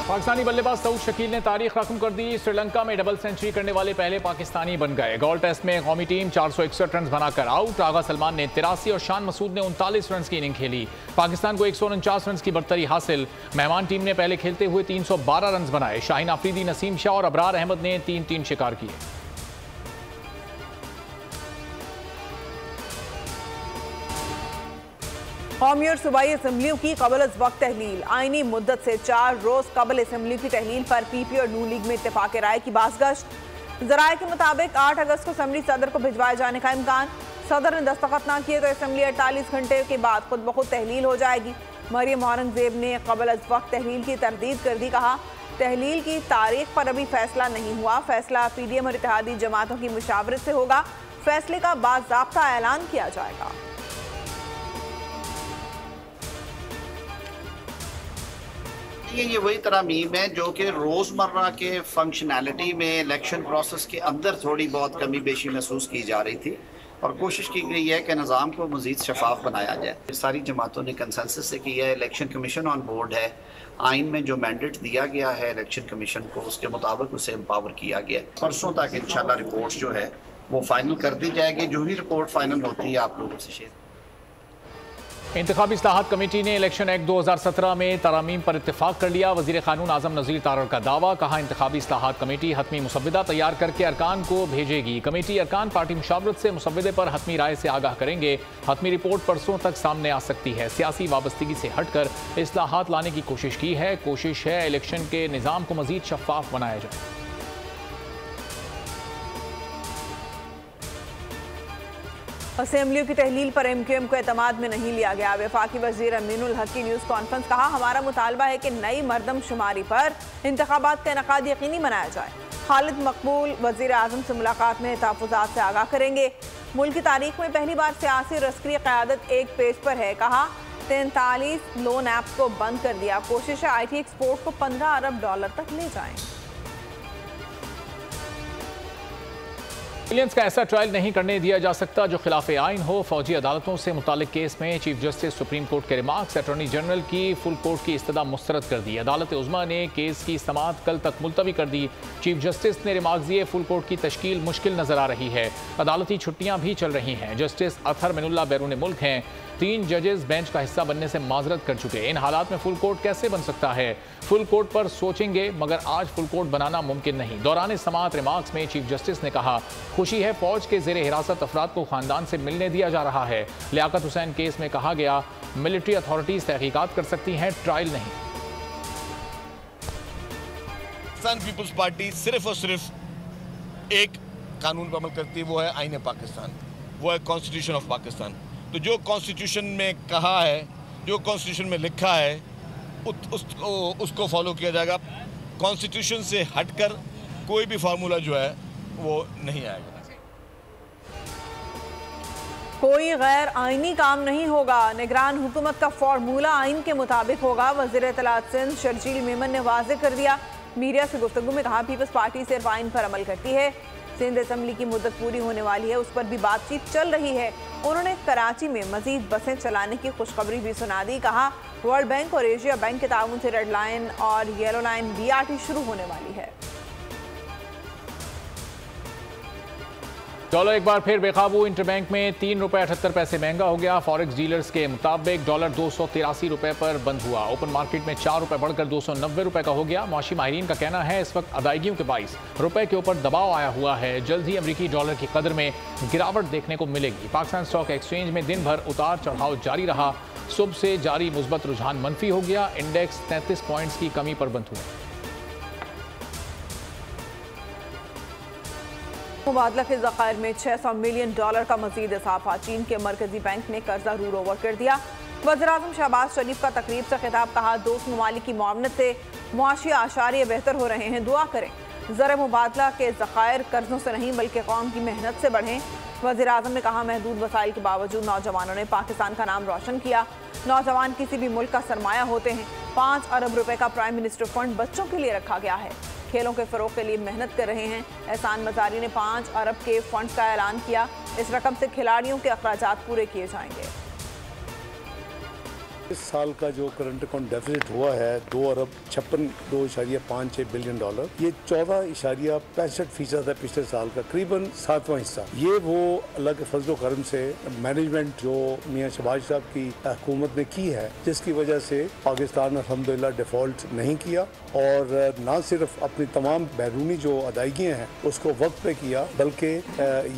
पाकिस्तानी बल्लेबाज सऊद शकील ने तारीख रकम कर दी। श्रीलंका में डबल सेंचुरी करने वाले पहले पाकिस्तानी बन गए। गॉल टेस्ट में कौमी टीम 461 रन बनाकर आउट। आगा सलमान ने 83 और शान मसूद ने 39 रन की इनिंग खेली। पाकिस्तान को 149 रन की बरतरी हासिल। मेहमान टीम ने पहले खेलते हुए 312 रन बनाए। शाहीन आफरीदी, नसीम शाह और अबरार अहमद ने 3-3 शिकार किए। कौमी और सूबाई असम्बलियों की कबल अज वक्त तहलील। आईनी मुद्दत से 4 रोज कबल असम्बली की तहलील पर पीपी और नून लीग में इत्तेफाक राय की बाज़गश्त। जराये के मुताबिक 8 अगस्त को असम्बली सदर को भिजवाए जाने का इम्कान। सदर ने दस्तखत ना किए तो असम्बली 48 घंटे के बाद खुद ब खुद तहलील हो जाएगी। मरियम औरंगजेब ने कबल अज वक्त तहलील की तरदीद कर दी। कहा, तहलील की तारीख पर अभी फैसला नहीं हुआ। फैसला पीडीएम और इत्तेहादी जमातों की मुशावरत से होगा। फैसले का बाज़ाब्ता ऐलान किया जाएगा। ये वही तरामीम है जो कि रोज़मर्रा के फंक्शनैलिटी में इलेक्शन प्रोसेस के अंदर थोड़ी बहुत कमी बेशी महसूस की जा रही थी और कोशिश की गई है कि निज़ाम को मज़ीद शफाफ बनाया जाए। सारी जमातों ने कंसेंसस से किया है। इलेक्शन कमीशन ऑन बोर्ड है। आइन में जो मैंडेट दिया गया है इलेक्शन कमीशन को, उसके मुताबिक उसे एम्पावर किया गया है। परसों तक इंशाल्लाह रिपोर्ट जो है वो फाइनल कर दी जाएगी। जो ही रिपोर्ट फाइनल होती है आप लोगों से शेयर। इंतखाबी इस्लाहात कमेटी ने इलेक्शन एक्ट 2017 में तरामीम पर इत्तेफाक कर लिया। वज़ीर क़ानून आज़म नज़ीर तारड़ का दावा। कहा, इंतखाबी इस्लाहात कमेटी हतमी मुसव्वदा तैयार करके अरकान को भेजेगी। कमेटी अरकान पार्टी मुशावरत से मुसव्वदे पर हतमी राय से आगाह करेंगे। हतमी रिपोर्ट परसों तक सामने आ सकती है। सियासी वाबस्तगी से हटकर इस्लाहात लाने की कोशिश की है। कोशिश है इलेक्शन के निज़ाम को मज़ीद शफाफ बनाया जाए। असेंबलियों की तहलील पर एमक्यूएम को एतमाद में नहीं लिया गया। वफाकी वजीर अमीनुल हक की न्यूज़ कॉन्फ्रेंस। कहा, हमारा मुतालबा है कि नई मरदमशुमारी पर इंतखाबात का इनकाद यकीनी बनाया जाए। खालिद मकबूल वजीर आज़म से मुलाकात में तहफ़्फ़ुज़ात से आगाह करेंगे। मुल्क की तारीख में पहली बार सियासी और अस्करी क़यादत एक पेज पर है। कहा, 43 लोन ऐप्स को बंद कर दिया। कोशिश है IT एक्सपोर्ट को $15 अरब तक ले जाएं। विलियंस का ऐसा ट्रायल नहीं करने दिया जा सकता जो खिलाफ आइन हो। फौजी अदालतों से मुतालिक केस में चीफ जस्टिस सुप्रीम कोर्ट के रिमार्क्स। अटॉर्नी जनरल की फुल कोर्ट की इस्तदा मुस्तरद कर दी। अदालत उज़्मा ने केस की समाअत कल तक मुलतवी कर दी। चीफ जस्टिस ने रिमार्क्स दिए, फुल कोर्ट की तश्कील मुश्किल नजर आ रही है। अदालती छुट्टियां भी चल रही हैं। जस्टिस अतहर मिनुल्लाह बैरून मुल्क हैं। 3 जजेस बेंच का हिस्सा बनने से माजरत कर चुके। इन हालात में फुल कोर्ट कैसे बन सकता है? फुल कोर्ट पर सोचेंगे, मगर आज फुल कोर्ट बनाना मुमकिन नहीं। दौरान समाअत रिमार्क्स में चीफ जस्टिस ने कहा, खुशी है फौज के जेर हिरासत अफराद को खानदान से मिलने दिया जा रहा है। लियाकत हुसैन केस में कहा गया, मिलिट्री अथॉरिटीज तहकीकात कर सकती हैं, ट्रायल नहीं। पाकिस्तान पीपल्स पार्टी सिर्फ और सिर्फ एक कानून पर अमल करती है, वो है आईन पाकिस्तान, वो है कॉन्स्टिट्यूशन ऑफ पाकिस्तान। तो जो कॉन्स्टिट्यूशन में कहा है, जो कॉन्स्टिट्यूशन में लिखा है, उसको फॉलो किया जाएगा। कॉन्स्टिट्यूशन से हटकर कोई भी फार्मूला जो है वो नहीं आएगा। कोई गैर आईनी काम नहीं होगा। निगरान हुकूमत का फार्मूला आइन के मुताबिक होगा। वज़ीर इत्तलात सिंध शर्जील मेमन ने वाज़ेह कर दिया। मीडिया से गुफ्तगू में कहा, पीपल्स पार्टी सिर्फ आइन पर अमल करती है। सिंध असम्बली की मुद्दत पूरी होने वाली है, उस पर भी बातचीत चल रही है। उन्होंने कराची में मजीद बसें चलाने की खुशखबरी भी सुना दी। कहा, वर्ल्ड बैंक और एशिया बैंक के ताउन से रेड लाइन और येलो लाइन BRT शुरू होने वाली है। डॉलर एक बार फिर बेकाबू। इंटरबैंक में ₹3.78 महंगा हो गया। फॉरेक्स डीलर्स के मुताबिक डॉलर $283 पर बंद हुआ। ओपन मार्केट में ₹4 बढ़कर ₹290 का हो गया। मौशी माहिरीन का कहना है, इस वक्त अदायगियों के बाइस रुपए के ऊपर दबाव आया हुआ है। जल्द ही अमरीकी डॉलर की कदर में गिरावट देखने को मिलेगी। पाकिस्तान स्टॉक एक्सचेंज में दिन भर उतार चढ़ाव जारी रहा। सुबह से जारी मुस्बत रुझान मनफी हो गया। इंडेक्स 33 पॉइंट्स की कमी पर बंद हुआ। मुबादला के ज़खायर में $600 मिलियन का मजीद इजाफा। चीन के मरकजी बैंक ने कर्जा रूल ओवर कर दिया। वज़ीर-ए-आज़म शहबाज शरीफ का तकरीब से खिताब। कहा, दोस्त ममालिक की मुआवनत से मुआशी आशारिये बेहतर हो रहे हैं, दुआ करें। ज़र मुबादला के ज़खायर कर्जों से नहीं बल्कि कौम की मेहनत से बढ़ें। वज़ीर-ए-आज़म ने कहा, महदूद वसाइल के बावजूद नौजवानों ने पाकिस्तान का नाम रोशन किया। नौजवान किसी भी मुल्क का सरमाया होते हैं। $5 अरब का प्राइम मिनिस्टर फंड बच्चों के लिए रखा गया है। खेलों के फ़रोग के लिए मेहनत कर रहे हैं। एहसान मज़ारी ने 5 अरब के फंड का ऐलान किया। इस रकम से खिलाड़ियों के अखराजात पूरे किए जाएंगे। इस साल का जो करंट अकाउंट डेफिसिट हुआ है 2,56.56 बिलियन डॉलर, ये 14.65% है पिछले साल का, करीबन 7वां हिस्सा। ये वो अल्लाह के फजल व करम से मैनेजमेंट जो मियां शहबाज साहब की हुकूमत ने की है, जिसकी वजह से पाकिस्तान अल्हम्दुलिल्लाह डिफॉल्ट नहीं किया और न सिर्फ अपनी तमाम बैरूनी जो अदायगियाँ हैं उसको वक्त पे किया, बल्कि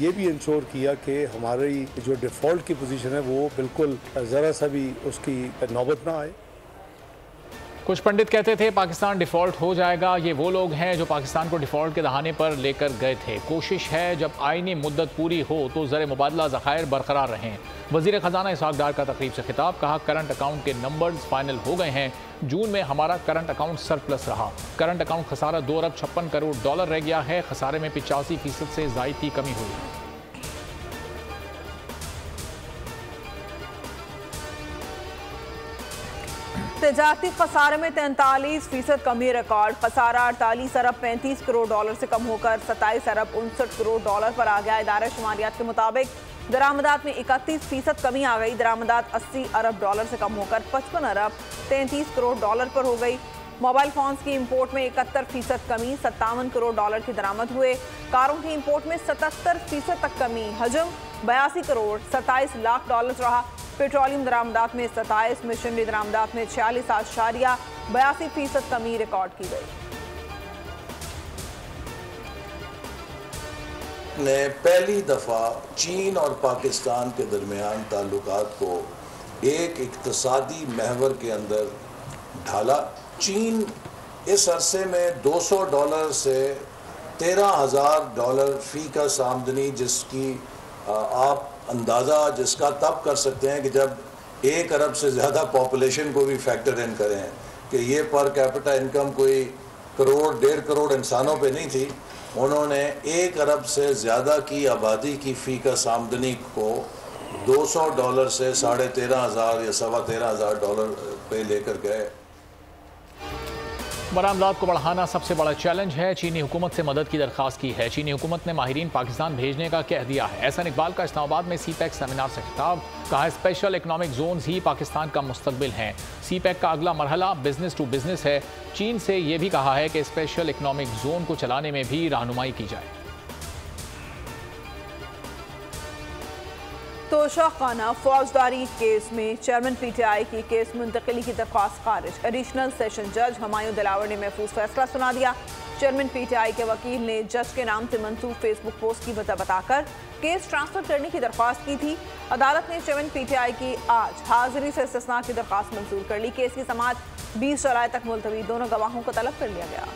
ये भी इंश्योर किया कि हमारी जो डिफॉल्ट की पोजीशन है वो बिल्कुल ज़रा सा भी उसकी नौबत ना आए। कुछ पंडित कहते थे पाकिस्तान डिफॉल्ट हो जाएगा। ये वो लोग हैं जो पाकिस्तान को डिफॉल्ट के दहाने पर लेकर गए थे। कोशिश है जब आईनी मुद्दत पूरी हो तो ज़र मुबादला ज़खायर बरकरार रहें। वज़ीर ख़जाना इसहाक़ डार का तकरीब से खिताब, कहा करंट अकाउंट के नंबर्स फाइनल हो गए हैं। जून में हमारा करंट अकाउंट सरप्लस रहा। करंट अकाउंट खसारा 2 अरब 56 करोड़ डॉलर रह गया है। खसारे में 85% से ज़ायद की कमी हुई है। तजारती खसारे में 43% कमी रिकॉर्ड। खसारा 48 अरब 35 करोड़ डॉलर से कम होकर 27 अरब 59 करोड़ डॉलर पर आ गया। इदारा शुमारियात के मुताबिक दरामदात में 31% कमी आ गई। दरामदात 80 अरब डॉलर से कम होकर 55 अरब 33 करोड़ डॉलर पर हो गई। मोबाइल फोन्स की इंपोर्ट में 71% कमी, 57 करोड़ डॉलर की दरामद हुए। कारों की इंपोर्ट में 77% तक कमी, हजम 82 करोड़ 27 लाख डॉलर रहा। पेट्रोलियम दरामदात में 27, मिशनरी दरामदात में 46.82% कमी रिकॉर्ड की गई। ने पहली दफ़ा चीन और पाकिस्तान के दरमियान ताल्लुकात को एक इक्तसादी महवर के अंदर ढाला। चीन इस अरसे में $200 से $13,000 फ़ी का आमदनी, जिसकी आप अंदाज़ा जिसका तब कर सकते हैं कि जब 1 अरब से ज़्यादा पॉपुलेशन को भी फैक्टर इन करें कि ये पर कैपिटा इनकम कोई करोड़ 1.5 करोड़ इंसानों पे नहीं थी। उन्होंने 1 अरब से ज़्यादा की आबादी की फ़ी का आमदनी को $200 से $13,500 या $13,500 पे लेकर गए। बरामदात को बढ़ाना सबसे बड़ा चैलेंज है। चीनी हुकूमत से मदद की दरख्वास्त की है। चीनी हुकूमत ने माहिरीन पाकिस्तान भेजने का कह दिया है। एहसन इकबाल का इस्लामाबाद में सीपैक सेमिनार से खिताब, कहा स्पेशल इकनॉमिक जोन्स ही पाकिस्तान का मुस्तकबिल हैं। सीपैक का अगला मरहला बिजनेस टू बिजनेस है। चीन से यह भी कहा है कि स्पेशल इकनॉमिक जोन को चलाने में भी रहनुमाई की जाए। तोशाखाना फौजदारी केस में चेयरमैन PTI की केस मुंतकिली की दरख्वास्त खारिज। एडिशनल सेशन जज हमायूं दिलावर ने महफूज फैसला सुना दिया। चेयरमैन PTI के वकील ने जज के नाम से मंसूब फेसबुक पोस्ट की वजह बताकर केस ट्रांसफर करने की दरख्वास्त की थी। अदालत ने चेयरमैन PTI की आज हाजिरी से इस्तिस्ना की दरख्वास्त मंजूर कर ली। केस की समाअत 20 जुलाई तक मुलतवी। दोनों गवाहों को तलब कर लिया गया।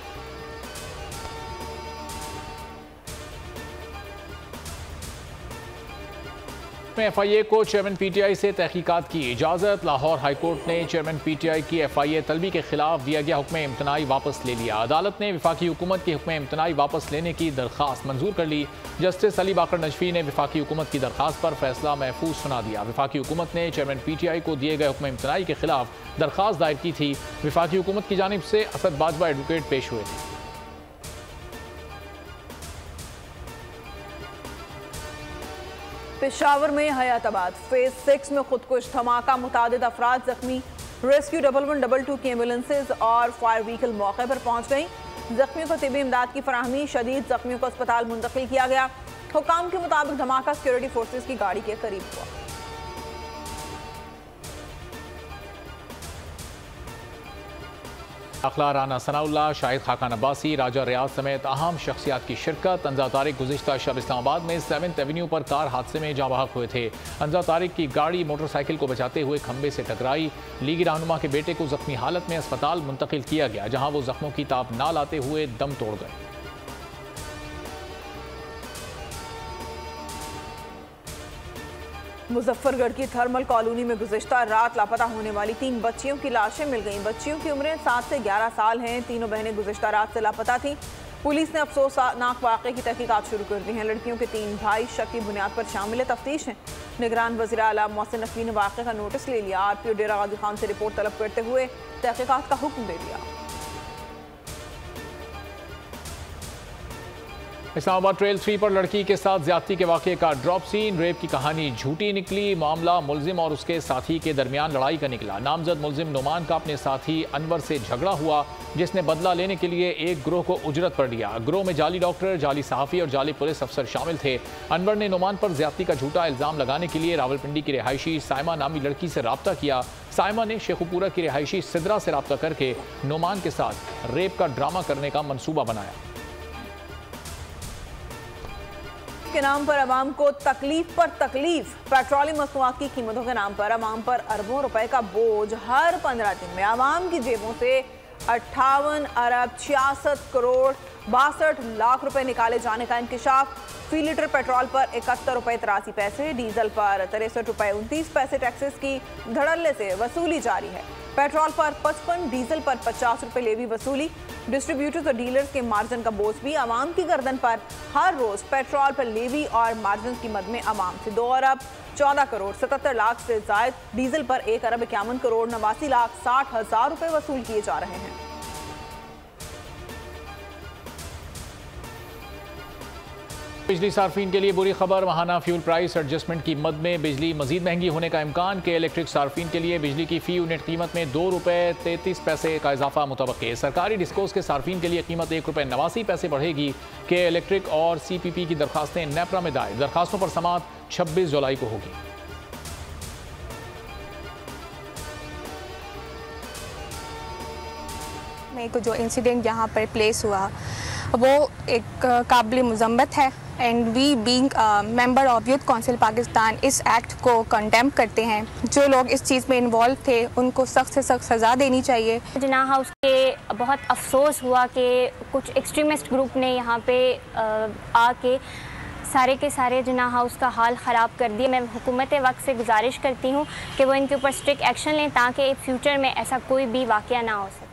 FIA को चेयरमैन PTI से तहकीकात की इजाज़त। लाहौर हाईकोर्ट ने चेयरमैन PTI की FIA तलबी के खिलाफ दिया गया हुक्म इम्तनाई वापस ले लिया। अदालत ने वफाकी हुकूमत की हुक्म इम्तनाई वापस लेने की दरख्वास्त मंजूर कर ली। जस्टिस अली बाकर नजफी ने वफाकी हुकूमत की दरख्वास्त पर फैसला महफूज सुना दिया। वफाकी हुकूमत ने चेयरमैन PTI को दिए गए हुक्म इम्तनाई के खिलाफ दरख्वास्त दायर की थी। वफाकी हुकूमत की जानिब से असद बाजवा एडवोकेट पेश हुए थे। पेशावर में हयाताबाद फेज 6 में खुदकुश धमाका, मुतादिद अफराद जख्मी। रेस्क्यू 1122 की एम्बुलेंसेज और फायर व्हीकल मौके पर पहुंच गई। जख्मियों को तिबी इमदाद की फराहमी, शदीद जख्मियों को अस्पताल मुंतकिल किया गया। हुकाम के मुताबिक धमाका सिक्योरिटी फोर्सेज की गाड़ी के करीब हुआ। अखला राना सनाउल्लाह, शाहिद खाकान अब्बासी, राजा रियाज समेत अहम शख्सियात की शिरकत। अंजा तारिक गुज़िश्ता शब इस्लामाबाद में 7th एवेन्यू पर कार हादसे में जाँ बहक हुए थे। अंजा तारिक की गाड़ी मोटरसाइकिल को बचाते हुए खंबे से टकराई। लीगी रहनुमा के बेटे को जख्मी हालत में अस्पताल मुंतकिल किया गया, जहाँ वो जख्मों की ताप ना लाते हुए दम तोड़ गए। मुजफ्फरगढ़ की थर्मल कॉलोनी में गुज़िश्ता रात लापता होने वाली 3 बच्चियों की लाशें मिल गईं। बच्चियों की उम्रें 7 से 11 साल हैं। तीनों बहनें गुज़िश्ता रात से लापता थीं। पुलिस ने अफसोसनाक वाक़े की तहकीकात शुरू कर दी हैं। लड़कियों के 3 भाई शक की बुनियाद पर शामिल तफ्तीश हैं। निगरान वज़ीर आला मोहसिन नकवी ने वाक़े का नोटिस ले लिया। RPO डेरा गाजी खान से रिपोर्ट तलब करते हुए तहकीकात का हुक्म दे दिया। इस्लामाबाद ट्रेल 3 पर लड़की के साथ ज्यादती के वाक़े का ड्रॉप सीन। रेप की कहानी झूठी निकली। मामला मुलजिम और उसके साथी के दरमियान लड़ाई का निकला। नामजद मुलजिम नुमान का अपने साथी अनवर से झगड़ा हुआ, जिसने बदला लेने के लिए एक ग्रोह को उजरत पर लिया। ग्रोह में जाली डॉक्टर, जाली सहाफ़ी और जाली पुलिस अफसर शामिल थे। अनवर ने नुमान पर ज्यादती का झूठा इल्ज़ाम लगाने के लिए रावलपिंडी की रिहायशी साइमा नामी लड़की से रब्ता किया। साइमा ने शेखुपुरा की रिहायशी सिद्रा से रब्ता करके नुमान के साथ रेप का ड्रामा करने का मंसूबा बनाया। के नाम पर अवाम को तकलीफ पर तकलीफ। पेट्रोलियम मसनूआत की कीमतों के नाम पर अवाम पर अरबों रुपए का बोझ। हर 15 दिन में अवाम की जेबों से 58 अरब 66 करोड़ 62 लाख रुपए निकाले जाने का इंकशाफ। फी लीटर पेट्रोल पर 71 रुपए 83 पैसे, डीजल पर 63 रुपए 29 पैसे टैक्सेस की धड़ल्ले से वसूली जारी है। पेट्रोल पर 55, डीजल पर 50 रुपए लेवी वसूली। डिस्ट्रीब्यूटर्स और डीलर्स के मार्जिन का बोझ भी अवाम की गर्दन पर। हर रोज पेट्रोल पर लेवी और मार्जिन की मद में अवाम से 2 अरब 14 करोड़ 77 लाख से जायद, डीजल पर 1 अरब 51 करोड़ 89 लाख 60 हजार रुपए वसूल किए जा रहे हैं। बिजली सार्फिन के लिए बुरी खबर। माहाना फ्यूल प्राइस एडजस्टमेंट की मद में बिजली मजीद महंगी होने का इम्कान। के इलेक्ट्रिक सार्फिन के लिए बिजली की फी यूनिट कीमत में 2 रुपए 33 पैसे का इजाफा मुतवक्के। सरकारी डिस्कोस के सार्फिन के लिए कीमत 1 रुपए 89 पैसे बढ़ेगी। के इलेक्ट्रिक और CPP की दरखास्तें नेपरा में दायर। दरखास्तों पर समाअत 26 जुलाई को होगी। मेरे को जो इंसिडेंट यहाँ पर प्लेस हुआ वो एक काबिल मुज़म्मत है and we being member of youth council Pakistan इस एक्ट को कंडेम करते हैं। जो लोग इस चीज़ में इन्वॉल्व थे उनको सख्त से सख्त सज़ा देनी चाहिए। जिन्ना हाउस के बहुत अफसोस हुआ कि कुछ एक्सट्रीमिस्ट ग्रुप ने यहाँ पे आके सारे के सारे जिन्ना हाउस का हाल ख़राब कर दिया। मैं हुकूमत वक्त से गुजारिश करती हूँ कि वो इनके ऊपर स्ट्रिक्ट एक्शन लें ताकि फ्यूचर में ऐसा कोई भी वाक़या ना हो सके।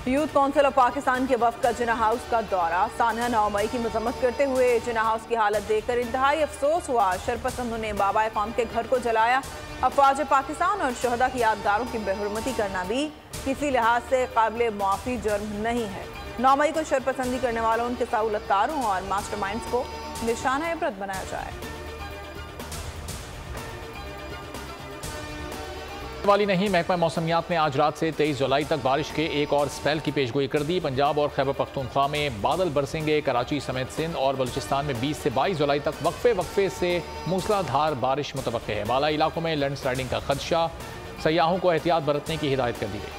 यूथ काउंसिल ऑफ पाकिस्तान के वफ्द का जिन्ना हाउस का दौरा। सानिया 9 मई की मजम्मत करते हुए जिन्ना हाउस की हालत देखकर इंतहाई अफसोस हुआ। शरपसंदों ने बाबा कौम के घर को जलाया। अफवाज पाकिस्तान और शहदा की यादगारों की बेहुरमती करना भी किसी लिहाज से काबिल मुआफ़ी जुर्म नहीं है। 9 मई को शरपसंदी करने वालों, उनके सहूलतकारों और मास्टरमाइंड्स को निशाना इबरत बनाया जाए। वाली नहीं, महकमा मौसमियात ने आज रात से 23 जुलाई तक बारिश के एक और स्पेल की पेशगोई कर दी। पंजाब और खैबर पख्तूनख्वा में बादल बरसेंगे। कराची समेत सिंध और बलूचिस्तान में 20 से 22 जुलाई तक वक्फे से मूसलाधार बारिश मुतवक्के है। बालाई इलाकों में लैंडस्लाइडिंग का खदशा। सयाहों को एहतियात बरतने की हिदायत कर दी गई।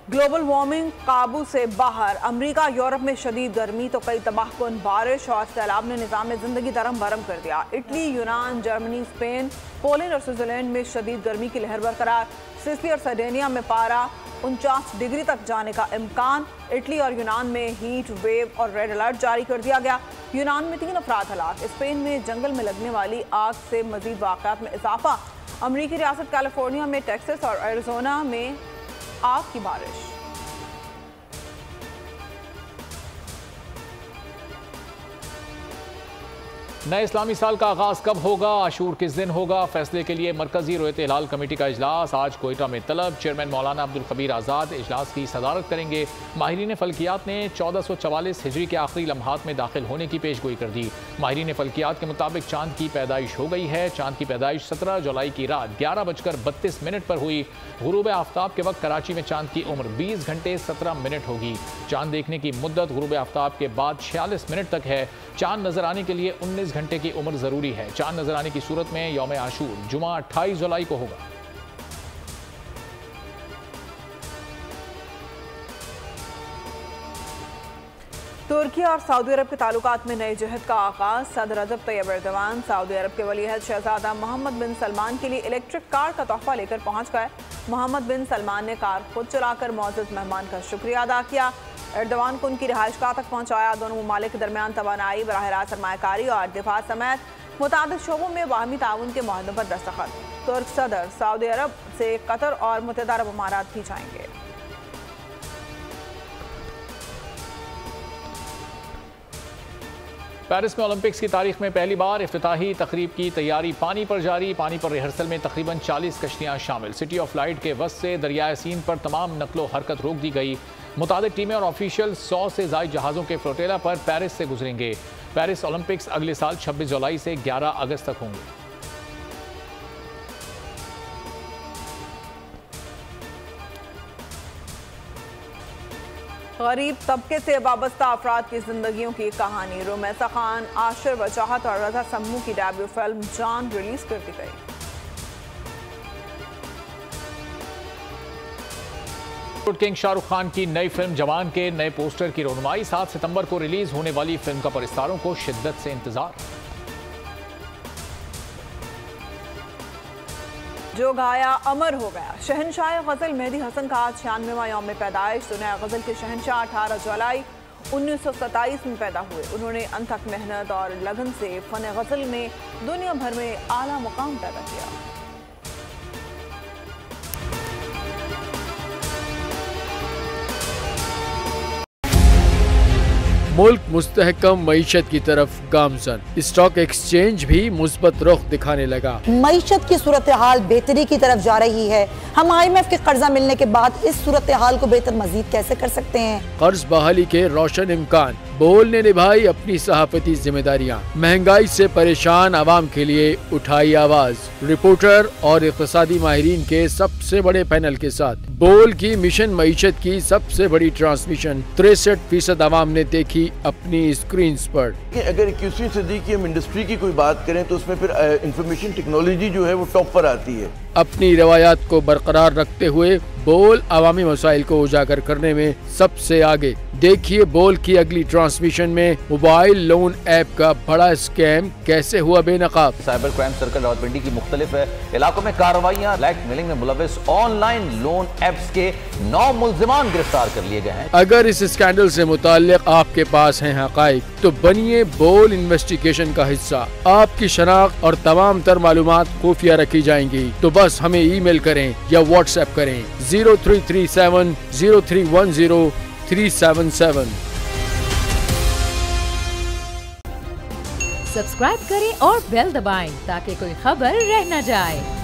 ग्लोबल वार्मिंग काबू से बाहर। अमेरिका यूरोप में शदीद गर्मी तो कई तबाहकुन बारिश और सैलाब ने निज़ाम ज़िंदगी दरम भरम कर दिया। इटली, यूनान, जर्मनी, स्पेन, पोलैंड और स्विट्जरलैंड में शदीद गर्मी की लहर बरकरार। सिसिली और सर्डेनिया में पारा 49 डिग्री तक जाने का इम्कान। इटली और यूनान में हीट वेव और रेड अलर्ट जारी कर दिया गया। यूनान में 3 अफराद हलाक। स्पेन में जंगल में लगने वाली आग से मजीद वाक़यात में इजाफा। अमरीकी रियासत कैलिफोर्निया में टेक्सास और एरिजोना में आग की बारिश। नए इस्लामी साल का आगाज कब होगा, आशूर किस दिन होगा, फैसले के लिए मरकजी रोयत हिलाल कमेटी का इजलास आज कोयटा में तलब। चेयरमैन मौलाना अब्दुल खबीर आज़ाद इजलास की सदारत करेंगे। माहिरीन फल्कियात ने 1444 हिजरी के आखिरी लम्हात में दाखिल होने की पेशगोई कर दी। माहिरीन फल्कियात के मुताबिक चांद की पैदाइश हो गई है। चांद की पैदाइश 17 जुलाई की रात 11:32 पर हुई। गुरूब आफ्ताब के वक्त कराची में चांद की उम्र 20 घंटे 17 मिनट होगी। चांद देखने की मुद्दत गुरूब आफ्ताब के बाद 46 मिनट तक है। चांद नजर आने के लिए 19 घंटे की उम्र जरूरी है। चांद नजर आने की सूरत में यौम आशूर जुमा 28 जुलाई को होगा। तुर्की और सऊदी अरब के ताल्लुकात में नए जहद का आगाज। सदर रजब तैयब एर्दोगान सऊदी अरब के वलीअहद शहजादा मोहम्मद बिन सलमान के लिए इलेक्ट्रिक कार का तोहफा लेकर पहुंच गए। मोहम्मद बिन सलमान ने कार खुद चलाकर मौजूद मेहमान का शुक्रिया अदा किया। एर्दोगान को उनकी रिहाइशगाह तक पहुंचाया। दोनों ममालिक के दरमियान तवानाई, बराह रास्त सरमायाकारी और दिफा समेत मुताबिक शोबों में बाहमी ताउन के मुआहदों पर दस्तखत। तुर्क सदर सऊदी अरब से कतर और मुत्तहिदा अरब अमारात भी जाएंगे। पेरिस में ओलंपिक्स की तारीख में पहली बार इफ्तिताही तकरीब की तैयारी पानी पर जारी। पानी पर रिहर्सल में तकरीबन 40 कश्तियां शामिल। सिटी ऑफ लाइट के वस्त से दरियाए सीन पर तमाम नकलो हरकत रोक दी गई। मुताबिक टीमें और ऑफिशियल 100 से ज़ायद जहाज़ों के फ्लोटेला पर पेरिस से गुजरेंगे। पेरिस ओलंपिक्स अगले साल 26 जुलाई से 11 अगस्त तक होंगे। गरीब तबके से वाबस्ता अफराद की जिंदगियों की कहानी। रुमैसा खान, आशिर वजाहत और रजा सम्मू की डेब्यू फिल्म जान रिलीज कर दी गई। किंग शाहरुख खान की नई फिल्म जवान के नए पोस्टर की रोनुमाई। 7 सितंबर को रिलीज होने वाली फिल्म का परिस्तारों को शिद्दत से इंतजार। जो गाया अमर हो गया। शहनशाह गजल मेहदी हसन का आज 96वां यौम पैदाइश। दुनिया गजल के शहनशाह 18 जुलाई 1927 में पैदा हुए। उन्होंने अनथक मेहनत और लगन से फन गजल में दुनिया भर में आला मुकाम पैदा किया। मुल्क मुस्तहकम मईशत की तरफ गामजन। स्टॉक एक्सचेंज भी मुस्बत रुख दिखाने लगा। मईशत की सूरत हाल बेहतरी की तरफ जा रही है। हम IMF के कर्जा मिलने के बाद इस सूरत हाल को बेहतर मजीद कैसे कर सकते हैं। कर्ज बहाली के रोशन इम्कान। बोल ने निभाई अपनी सहाफती जिम्मेदारियां। महंगाई से परेशान आवाम के लिए उठाई आवाज। रिपोर्टर और इक़्तिसादी माहिरीन के सबसे बड़े पैनल के साथ बोल की मिशन मईशत की सबसे बड़ी ट्रांसमिशन 63% आवाम ने देखी अपनी स्क्रीन पर। अगर 21वीं सदी की हम इंडस्ट्री की कोई बात करें तो उसमें फिर इंफॉर्मेशन टेक्नोलॉजी जो है वो टॉप पर आती है। अपनी रवायात को बरकरार रखते हुए बोल अवामी मसाइल को उजागर करने में सबसे आगे। देखिए बोल की अगली ट्रांसमिशन में मोबाइल लोन ऐप का बड़ा स्कैम कैसे हुआ बेनकाब। साइबर क्राइम सर्कल रावलपिंडी की मुख्तलिफ इलाकों में कार्रवाइयाँ। ब्लैकमेलिंग में मुलविस ऑनलाइन लोन ऐप्स के 9 मुल्जिमान गिरफ्तार कर लिए गए हैं। अगर इस स्कैंडल से मुताल्लिक आपके पास हैं हकाइक तो बनिए बोल इन्वेस्टिगेशन का हिस्सा। आपकी शनाख्त और तमाम तर मालूमात खुफिया रखी जाएंगी। तो बस हमें ईमेल करें या व्हाट्सएप करें 0337 0310 377। सब्सक्राइब करें और बेल दबाएं ताकि कोई खबर रह न जाए।